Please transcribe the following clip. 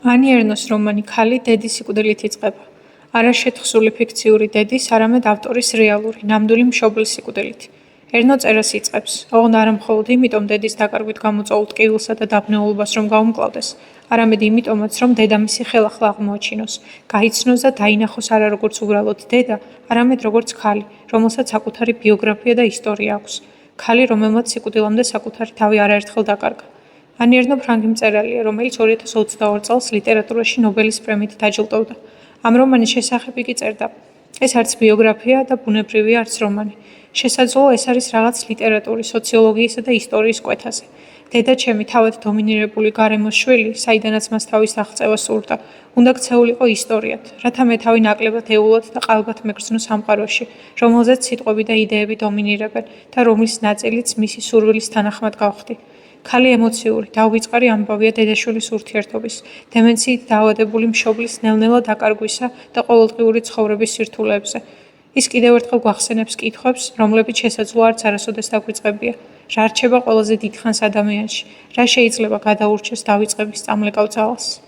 ანი ერნოს რომანი „ქალი“ დედის სიკვდილით იწყება. არა შეთხზული ფიქციური დედის, არამედ ავტორის რეალური, ნამდვილი მშობლის სიკვდილით. ერნო წერას იწყებს, ოღონდ არა მხოლოდ იმიტომ დედის დაკარგვით გამოწვეულ ტკივილსა და დაბნეულობას რომ გაუმკლავდეს, არამედ იმიტომაც, რომ დედამისი ხელახლა აღმოაჩინოს, გაიცნოს და დაინახოს არა როგორც უბრალოდ დედა, არამედ როგორც ქალი, რომელსაც საკუთარი ბიოგრაფია და ისტორია აქვს. ქალი, რომელმაც სიკვდილამდე საკუთარი თავი არაერთხელ დაკარგა. ანი ერნო ფრანგი მწერალია, რომელიც 2022 წელს ლიტერატურაში ნობელის პრემიით დაჯილდოვდა. ამ რომანის შესახებ იგი წერდა: ეს არც ბიოგრაფია და ბუნებრივია არც რომანი. შესაძლოა ეს არის რაღაც ლიტერატურის, სოციოლოგიისა და ისტორიის კვეთაზე. დედა ჩემი თავად დომინირებული გარემოს შვილი, საიდანაც მას თავის აღწევა სურდა, უნდა ქცეულიყო ისტორიად, რათა მე თავი ნაკლებად ეულოდ და ყალბად მეგრძნო სამყაროში, რომელზეც სიტყვები და იდეები დომინირებენ და რომლის ნაწილიც მისი სურვილის თანახმად გავხდი. ქალი ემოციური, დაუვიწყარი ამბავია დედაშვილის ურთიერთობის, დემენციით დაავადებული მშობლის ნელ-ნელა დაკარგვისა და ყოველდღიური ცხოვრების სირთულეებზე. ის კიდევ ერთხელ გვახსენებს კითხვებს, რომლებიც შესაძლოა არც არასოდეს დაგვიწყებია. რა რჩება ყველაზე დიდხანს ადამიანში? რა შეიძლება გადაურჩეს დავიწყების წამლეკავ ძალას?